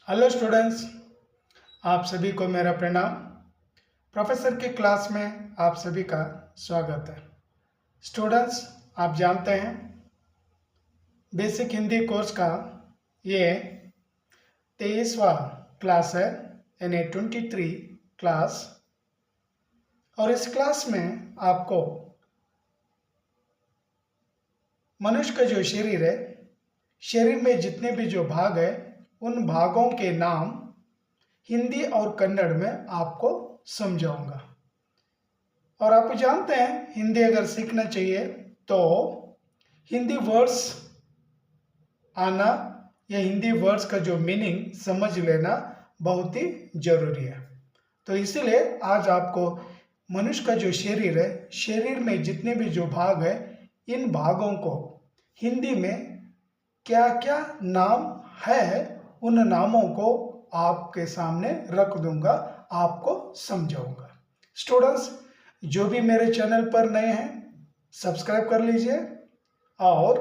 Hello students, आप सभी को मेरा प्रणाम। प्रोफेसर की क्लास में आप सभी का स्वागत है। स्टूडेंट्स, आप जानते हैं बेसिक हिंदी कोर्स का ये 23वां क्लास है, यानी 23 क्लास। और इस क्लास में आपको मनुष्य का जो शरीर है, शरीर में जितने भी जो भाग है उन भागों के नाम हिंदी और कन्नड़ में आपको समझाऊंगा। और आप जानते हैं हिंदी अगर सीखना चाहिए तो हिंदी वर्ड्स आना या हिंदी वर्ड्स का जो मीनिंग समझ लेना बहुत ही जरूरी है। तो इसीलिए आज आपको मनुष्य का जो शरीर है, शरीर में जितने भी जो भाग है, इन भागों को हिंदी में क्या क्या नाम है उन नामों को आपके सामने रख दूंगा, आपको समझाऊंगा। स्टूडेंट्स, जो भी मेरे चैनल पर नए हैं सब्सक्राइब कर लीजिए और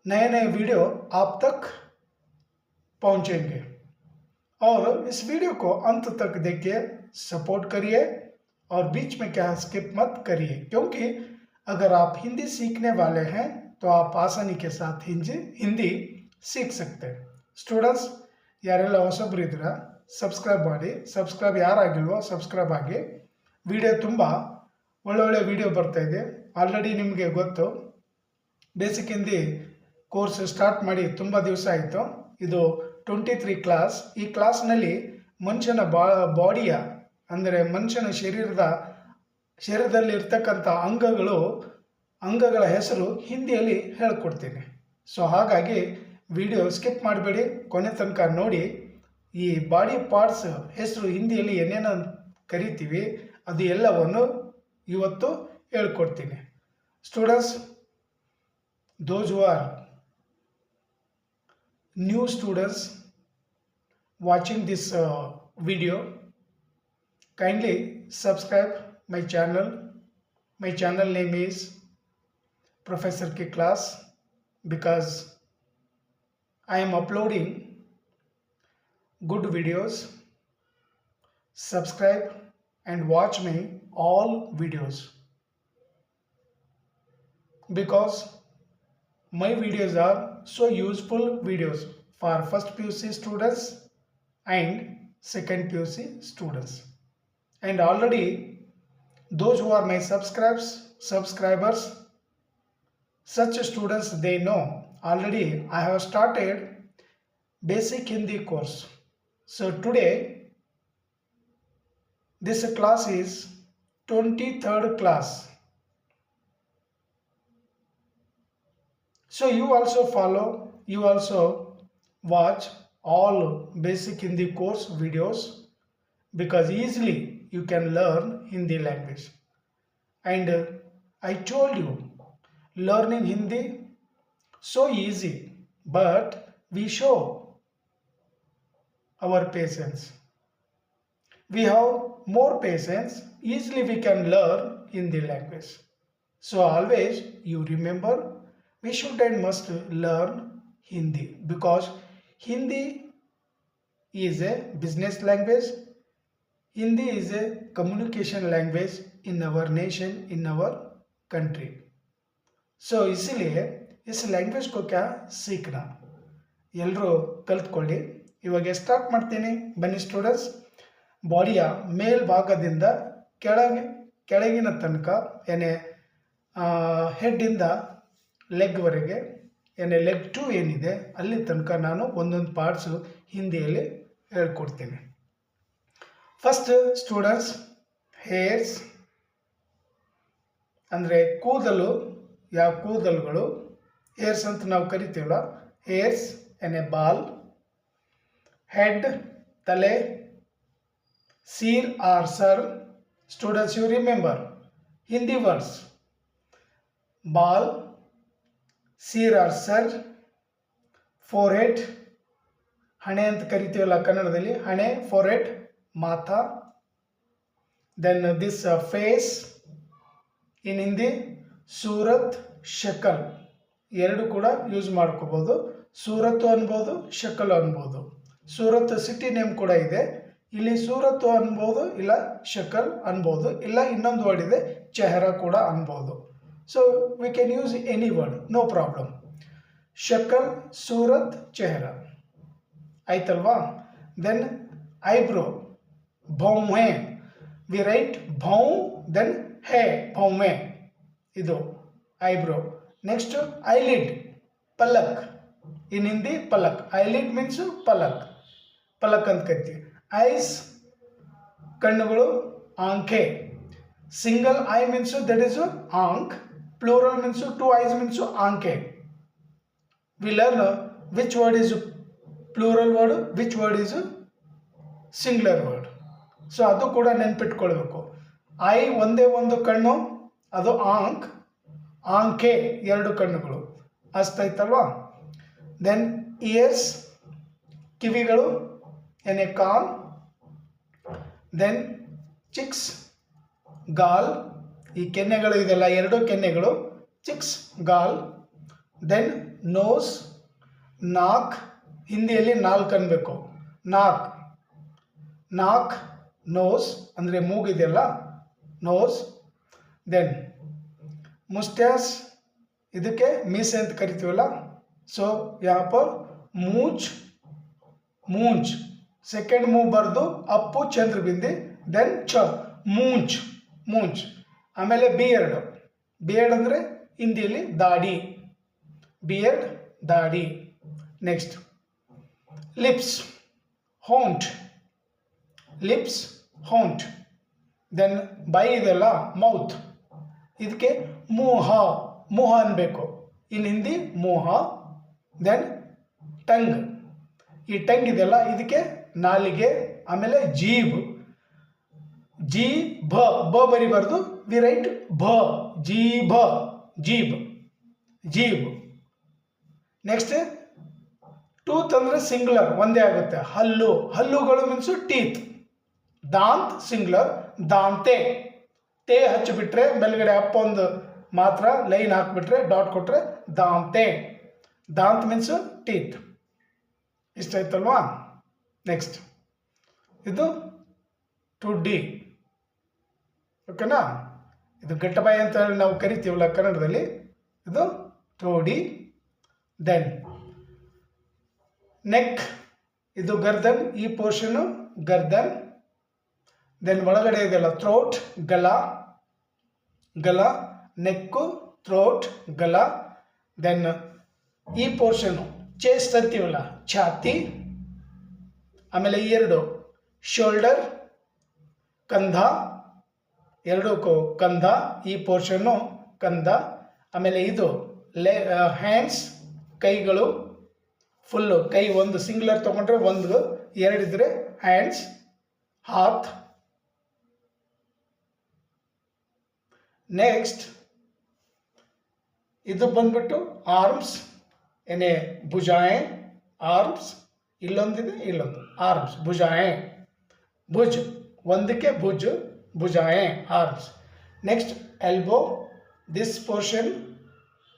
नए नए वीडियो आप तक पहुंचेंगे। और इस वीडियो को अंत तक देखिए, सपोर्ट करिए और बीच में क्या स्किप मत करिए, क्योंकि अगर आप हिंदी सीखने वाले हैं तो आप आसानी के साथ हिंदी सीख सकते हैं। स्टूडेंट्स, ಯಾರೆಲ್ಲ ಹೊಸಬ್ರು ಇದ್ದೀರಾ ಸಬ್ಸ್ಕ್ರೈಬ್ ಮಾಡಿ, ಸಬ್ಸ್ಕ್ರೈಬ್ ಯಾರಾಗಿಲ್ವೋ ಸಬ್ಸ್ಕ್ರೈಬ್ ಆಗಿ। ವಿಡಿಯೋ ತುಂಬ ಒಳ್ಳೊಳ್ಳೆ ವಿಡಿಯೋ ಬರ್ತಾ ಇದೆ, ಆಲ್ರೆಡಿ ನಿಮಗೆ ಗೊತ್ತು। ಬೇಸಿಕ್ ಹಿಂದಿ ಕೋರ್ಸ್ ಸ್ಟಾರ್ಟ್ ಮಾಡಿ ತುಂಬ ದಿವಸ ಆಯಿತು। ಇದು 23 ಕ್ಲಾಸ್। ಈ ಕ್ಲಾಸ್ನಲ್ಲಿ ಮನುಷ್ಯನ ಬಾಡಿಯ ಅಂದರೆ ಮನುಷ್ಯನ ಶರೀರದಲ್ಲಿ ಇರ್ತಕ್ಕಂಥ ಅಂಗಗಳ ಹೆಸರು ಹಿಂದಿಯಲ್ಲಿ ಹೇಳ್ಕೊಡ್ತೀನಿ। ಸೊ ಹಾಗಾಗಿ ವಿಡಿಯೋ ಸ್ಕಿಪ್ ಮಾಡಬೇಡಿ, ಕೊನೆ ತನಕ ನೋಡಿ। ಈ ಬಾಡಿ ಪಾರ್ಟ್ಸ್ ಹೆಸರು ಹಿಂದಿಯಲ್ಲಿ ಏನೇನು ಕರಿತೀವಿ ಅದು ಎಲ್ಲವನ್ನು ಇವತ್ತು ಹೇಳ್ಕೊಡ್ತೀನಿ। Students, those who are new students watching this video, kindly subscribe my channel. My channel name is Professor K Class, because I am uploading good videos. Subscribe and watch me all videos, because my videos are so useful videos for first PUC students and second PUC students. And already those who are my subscribers, such students, they know already I have started basic Hindi course. So today this class is 23rd class. So you also follow, you also watch all basic Hindi course videos, because easily you can learn Hindi language. And I told you, learning Hindi so easy, but we show our patience. We have more patience, easily we can learn Hindi language. So always you remember, we should and must learn Hindi, because Hindi is a business language. Hindi is a communication language in our nation, in our country. So इसीलिए इस language को क्या सीखना, ಎಲ್ಲರೂ ಕಲ್ತ್ಕೊಳ್ಳಿ। ಇವಾಗ start ಮಾಡ್ತೀನಿ, ಬನ್ನಿ students. ಬಾಡಿಯ ಮೇಲ್ಭಾಗದಿಂದ ಕೆಳಗಿನ ತನಕ, ಏನೇ ಹೆಡ್ಡಿಂದ ಲೆಗ್ವರೆಗೆ, ಏನೇ ಲೆಗ್ 2 ಏನಿದೆ ಅಲ್ಲಿ ತನಕ ನಾನು ಒಂದೊಂದು ಪಾರ್ಟ್ಸು ಹಿಂದಿಯಲ್ಲಿ ಹೇಳ್ಕೊಡ್ತೀನಿ। ಫಸ್ಟ್ ಸ್ಟೂಡೆಂಟ್ಸ್, ಹೇರ್ಸ್ ಅಂದರೆ ಕೂದಲು, ಯಾವ ಕೂದಲುಗಳು ಹೇರ್ಸ್ ಅಂತ ನಾವು ಕರಿತೀವಲ್ಲ, ಹೇರ್ಸ್ ಎನೆ ಬಾಲ್, ಹೆಡ್ ತಲೆ, ಸಿರ್ ಆರ್ ಸರ್। Students, you remember Hindi words, ಬಾಲ್, ಸಿರ್ ಆರ್ ಸರ್, ಫೋರ್ ಹೆಡ್, ಹಣೆ ಅಂತ ಕರಿತೀವಲ್ಲ ಕನ್ನಡದಲ್ಲಿ, ಹಣೆ, ಫೋರ್ ಹೆಡ್, ಮಾಥಾ। Then this face in Hindi ಸೂರತ್, ಶಕಲ್, ಎರಡು ಕೂಡ ಯೂಸ್ ಮಾಡ್ಕೋಬೋದು। ಸೂರತ್ತು ಅನ್ಬೋದು, ಶಕಲ್ ಅನ್ಬೋದು। ಸೂರತ್ ಸಿಟಿ ನೇಮ್ ಕೂಡ ಇದೆ. ಇಲ್ಲಿ ಸೂರತ್ ಅನ್ಬೋದು, ಇಲ್ಲ ಶಕಲ್ ಅನ್ಬೋದು, ಇಲ್ಲ ಇನ್ನೊಂದು ವರ್ಡ್ ಇದೆ ಚೆಹರಾ ಕೂಡ ಅನ್ಬೋದು. So we can use any word, no problem. ಶಕಲ್, ಸೂರತ್, ಚೆಹರಾ ಆಯ್ತಲ್ವಾ. ದೆನ್ ಐಬ್ರೋ, ಭೌಮೆ. ವಿ ರೈಟ್ ಭೌ ದೆನ್ ಹೇ, ಭೌಮೆ ಇದು ಐಬ್ರೋ. ನೆಕ್ಸ್ಟ್ ಐಲಿಡ್, ಪಲಕ್. ಇನ್ ಹಿಂದಿ ಪಲಕ್. ಐಲಿಡ್ ಮೀನ್ಸ್ ಪಲಕ್, ಪಲಕ್ ಅಂತ ಕರಿತೀವಿ. ಐಸ್, ಕಣ್ಣುಗಳು, ಆಂಖೆ. Single eye means that is ಆಂಕ್. Plural means two eyes means ಆಂಖೆ. We learn which word is plural word, which word is singular word. So ಅದು ಕೂಡ ನೆನ್ಪಿಟ್ಕೊಳ್ಬೇಕು. ಐ ಒಂದೇ ಒಂದು ಕಣ್ಣು, ಅದು ಆಂಕ್. ಆಂಖೆ ಎರಡು ಕಣ್ಣುಗಳು, ಅಷ್ಟಾಯ್ತಲ್ವಾ. ದೆನ್ ಇಯರ್ಸ್, ಕಿವಿಗಳು, ಎನೆ ಕಾನ್. ದೆನ್ ಚಿಕ್ಸ್, ಗಾಲ್. ಈ ಕೆನ್ನೆಗಳು ಇದೆಲ್ಲ ಎರಡು ಕೆನ್ನೆಗಳು, ಚಿಕ್ಸ್, ಗಾಲ್. ದೆನ್ ನೋಸ್, ನಾಕ್. ಹಿಂದಿಯಲ್ಲಿ ನಾಲ್ಕು ಅನ್ಬೇಕು, ನಾಕ್. ನಾಕ್, ನೋಸ್ ಅಂದರೆ ಮೂಗಿದೆಯಲ್ಲ, ನೋಸ್. ದೆನ್ ಮುಸ್ಟ್ಯಾಸ್, ಇದಕ್ಕೆ ಮೀಸೆ ಅಂತ ಕರಿತೀವಲ್ಲ. ಸೊ यहाँ पर ಮೂಂಚ್, ಮೂಂಚ್. ಸೆಕೆಂಡ್ ಮೂವ್ ಬರೆದು ಅಪ್ಪು ಚಂದ್ರಬಿಂದಿ, ದೆನ್ ಚ, ಮೂಂಚ್, ಮೂಂಚ್. ಆಮೇಲೆ ಬಿಯರ್ಡ್. ಬಿಯರ್ಡ್ ಅಂದರೆ ಹಿಂದಿಯಲ್ಲಿ ದಾಡಿ, ಬಿಯರ್ಡ್, ದಾಡಿ. ನೆಕ್ಸ್ಟ್ ಲಿಪ್ಸ್, ಹೊಂಟ್. ಲಿಪ್ಸ್, ಹೊಂಟ್. ದೆನ್ ಬೈ ಇದೆಲ್ಲ, ಮೌತ್. ಇದಕ್ಕೆ ಮೂಹ, ಮೂಹ ಅನ್ಬೇಕು. ಇನ್ ಹಿಂದಿ ಮೂಹ. Then tongue. ಈ ಟಂಗ್ ಇದೆಲ್ಲ ಇದಕ್ಕೆ ನಾಲಿಗೆ. ಆಮೇಲೆ ಜೀಬ್, ಜಿ ಭ, ಬ ಬರಿಬಾರ್ದು, ವಿ ರೈಟ್ ಭ, ಜೀಭ, ಜೀಬ್, ಜೀಬ್. ನೆಕ್ಸ್ಟ್ ಟೂತ್ ಅಂದರೆ ಸಿಂಗ್ಯುಲರ್, ಒಂದೇ ಆಗುತ್ತೆ. ಹಲ್ಲು, ಹಲ್ಲುಗಳು ಮೀನ್ಸು ಟೀತ್. ದಾಂತ್ ಸಿಂಗ್ಯುಲರ್, ದಾಂತೆ. ತೇ ಹಚ್ಚಿಬಿಟ್ರೆ ಮೇಲ್ಗಡೆ ಅಪ್ಪ ಒಂದು ಮಾತ್ರ ಲೈನ್ ಹಾಕ್ಬಿಟ್ರೆ, ಡಾಟ್ ಕೊಟ್ರೆ ದಾಂತೆ. ದಾಂತ್ ಮೀನ್ಸ್ ಟೀತ್. ಇಷ್ಟ ಆಯ್ತಲ್ವಾ. ನೆಕ್ಸ್ಟ್ ಇದು ಟು ಡಿ, ಓಕೆನಾ. ಇದು ಗಟ್ಟಬಾಯಿ ಅಂತ ಹೇಳಿ ನಾವು ಕರಿತೀವಲ್ಲ ಕನ್ನಡದಲ್ಲಿ, ಇದು ಟು ಡಿ. ದೆನ್ ನೆಕ್, ಇದು ಗರ್ದನ್. ಈ ಪೋರ್ಷನು ಗರ್ದನ್. ದೆನ್ ಒಳಗಡೆ ಇದೆಲ್ಲ ಥ್ರೋಟ್, ಗಲ, ಗಲ. ನೆಕ್ಕು, ಥ್ರೋಟ್, ಗಲ. ದೆನ್ ಈ ಪೋರ್ಷನು ಚೆಸ್ಟ್ ಅಂತೀವಲ್ಲ, ಛಾತಿ. ಆಮೇಲೆ ಈ ಎರಡು ಶೋಲ್ಡರ್, ಕಂಧ, ಎರಡಕ್ಕೂ ಕಂಧ. ಈ ಪೋರ್ಷನ್ನು ಕಂಧ. ಆಮೇಲೆ ಇದು ಹ್ಯಾಂಡ್ಸ್, ಕೈಗಳು. ಫುಲ್ಲು ಕೈ ಒಂದು ಸಿಂಗ್ಯುಲರ್ ತೊಗೊಂಡ್ರೆ ಒಂದು, ಎರಡಿದ್ರೆ ಹ್ಯಾಂಡ್ಸ್, ಹಾತ್. ನೆಕ್ಸ್ಟ್ ಇದು ಬಂದ್ಬಿಟ್ಟು ಆರ್ಮ್ಸ್, ಏನೇ ಭುಜಾಯೆ, ಆರ್ಮ್ಸ್. ಇಲ್ಲೊಂದಿದೆ, ಇಲ್ಲೊಂದು ಆರ್ಮ್ಸ್, ಭುಜಾಯೆ, ಭುಜ್ ಒಂದಕ್ಕೆ ಭುಜ್, ಭುಜಾಯೆ, arms. Next elbow, this portion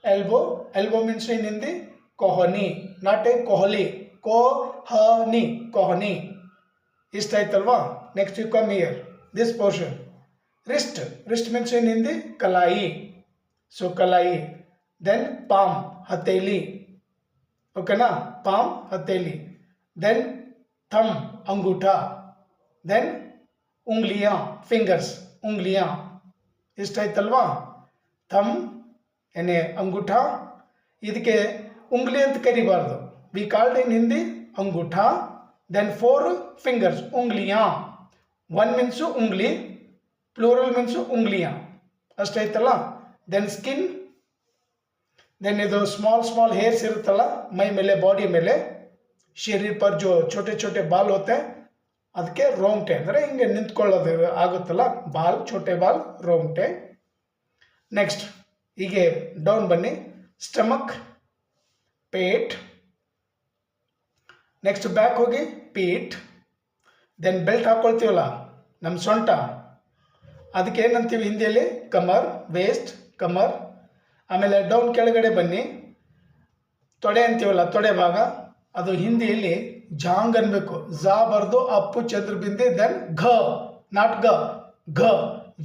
elbow. Elbow means in Hindi ಕೊಹನಿ, ನಾಟ್ ಎ ಕೊಹಲಿ, ಕೊಹನಿ, ಕೊಹನಿ. ಇಷ್ಟ ಆಯ್ತಲ್ವಾ. Next you come here, this portion wrist. Wrist means in Hindi ಕಲಾಯಿ, ಸೊ ಕಲಾಯಿ. ದೆನ್ ಪಾಮ್, ಹಥೇಲಿ, ಓಕೆನಾ. ಪಾಮ್, ಹಥೇಲಿ. ದೆನ್ ಥಮ್, ಅಂಗೂಠ. ದೆನ್ ಉಂಗ್ಲಿಯಾ, ಫಿಂಗರ್ಸ್, ಉಂಗ್ಲಿಯಾ. ಇಷ್ಟ ಆಯ್ತಲ್ವಾ. ಥಮ್ ಏನೇ ಅಂಗೂಠ. ಇದಕ್ಕೆ ಉಂಗ್ಲಿ ಅಂತ ಕರಿಬಾರ್ದು, ವಿ ಕಾಲ್ಡ್ ಇನ್ ಹಿಂದಿ ಅಂಗೂಠ. ದೆನ್ 4 ಫಿಂಗರ್ಸ್, ಉಂಗ್ಲಿಯಾ. ಒನ್ ಮೀನ್ಸು ಉಂಗ್ಲಿ, ಪ್ಲೂರಲ್ ಮೀನ್ಸು ಉಂಗ್ಲಿಯಾ. ಅಷ್ಟಾಯ್ತಲ್ಲ. Then skin. ದೆನ್ ಇದು ಸ್ಮಾಲ್ ಸ್ಮಾಲ್ ಹೇರ್ಸ್ ಇರುತ್ತಲ್ಲ ಮೈ ಮೇಲೆ, ಬಾಡಿ ಮೇಲೆ, ಶರೀರ್ ಪರ್ ಜೋ ಛೋಟೆ ಛೋಟೆ ಬಾಲ್ ಹೋತೆ, ಅದಕ್ಕೆ ರೋಂಗ್ಟೆ ಅಂದರೆ ಹಿಂಗೆ ನಿಂತ್ಕೊಳ್ಳೋದು ಆಗುತ್ತಲ್ಲ, ಬಾಲ್, ಛೋಟೆ ಬಾಲ್, ರೋಂಗ್ಟೆ. ನೆಕ್ಸ್ಟ್ ಹೀಗೆ ಡೌನ್ ಬನ್ನಿ. Stomach, plate. ನೆಕ್ಸ್ಟ್ ಬ್ಯಾಕ್ ಹೋಗಿ, ಪೀಟ್. ದೆನ್ ಬೆಲ್ಟ್ ಹಾಕ್ಕೊಳ್ತೀವಲ್ಲ ನಮ್ಮ ಸೊಂಟ, ಅದಕ್ಕೆ ಏನಂತೀವಿ ಹಿಂದಿಯಲ್ಲಿ, ಕಮರ್, ವೇಸ್ಟ್, ಕಮರ್. ಆಮೇಲೆ ಡೌನ್ ಕೆಳಗಡೆ ಬನ್ನಿ, ತೊಡೆ ಅಂತೀವಲ್ಲ, ತೊಡೆ ಭಾಗ, ಅದು ಹಿಂದಿಯಲ್ಲಿ ಜಾಂಗ್ ಅನ್ಬೇಕು. ಜಾ ಬರ್ದು ಅಪ್ಪು ಚಂದ್ರ ಬಿಂದಿ ದೆನ್ ಘ, ನಾಟ್ ಗ, ಘ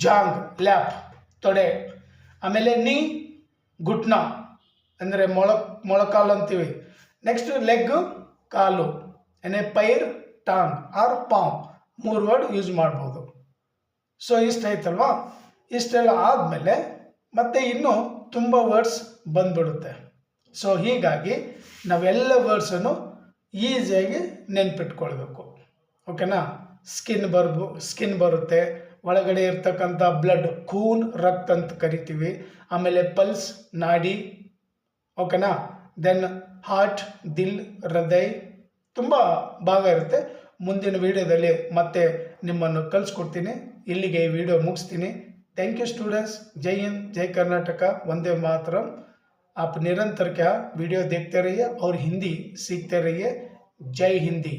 ಜಾಂಗ್ ಲ್ಯಾಪ್ ತೊಡೆ. ಆಮೇಲೆ ನೀ ಗುಟ್ನ ಅಂದರೆ ಮೊಳಕಾಲು ಅಂತೀವಿ. ನೆಕ್ಸ್ಟ್ ಲೆಗ್ ಕಾಲು, ಏನೇ ಪೈರ್ ಟಾಂಗ್ ಆರ್ ಪಾವ್, 3 ವರ್ಡ್ ಯೂಸ್ ಮಾಡ್ಬೋದು. ಸೊ ಇಷ್ಟಾಯ್ತಲ್ವಾ. ಇಷ್ಟೆಲ್ಲ ಆದಮೇಲೆ ಮತ್ತೆ ಇನ್ನೂ ತುಂಬ ವರ್ಡ್ಸ್ ಬಂದ್ಬಿಡುತ್ತೆ. ಸೊ ಹೀಗಾಗಿ ನಾವೆಲ್ಲ ವರ್ಡ್ಸನ್ನು ಈಸಿಯಾಗಿ ನೆನ್ಪಿಟ್ಕೊಳ್ಬೇಕು. ಓಕೆನಾ. ಸ್ಕಿನ್ ಬರುತ್ತೆ, ಒಳಗಡೆ ಇರ್ತಕ್ಕಂಥ ಬ್ಲಡ್ ಖೂನ್ ರಕ್ತ ಅಂತ ಕರಿತೀವಿ. ಆಮೇಲೆ ಪಲ್ಸ್ ನಾಡಿ. ಓಕೆನಾ. ದೆನ್ ಹಾರ್ಟ್ ದಿಲ್ ಹೃದಯ, ತುಂಬ ಭಾಗ ಇರುತ್ತೆ. ಮುಂದಿನ ವಿಡಿಯೋದಲ್ಲಿ ಮತ್ತೆ ನಿಮ್ಮನ್ನು ಕಲಿಸ್ಕೊಡ್ತೀನಿ. ಇಲ್ಲಿಗೆ ಈ ವಿಡಿಯೋ मुगिस्ತೀನಿ. Thank you students. जय हिंद, जय कर्नाटक, वंदे मातरम. आप निरंतर क्या वीडियो देखते रहिए और हिंदी सीखते रहिए. जय हिंदी.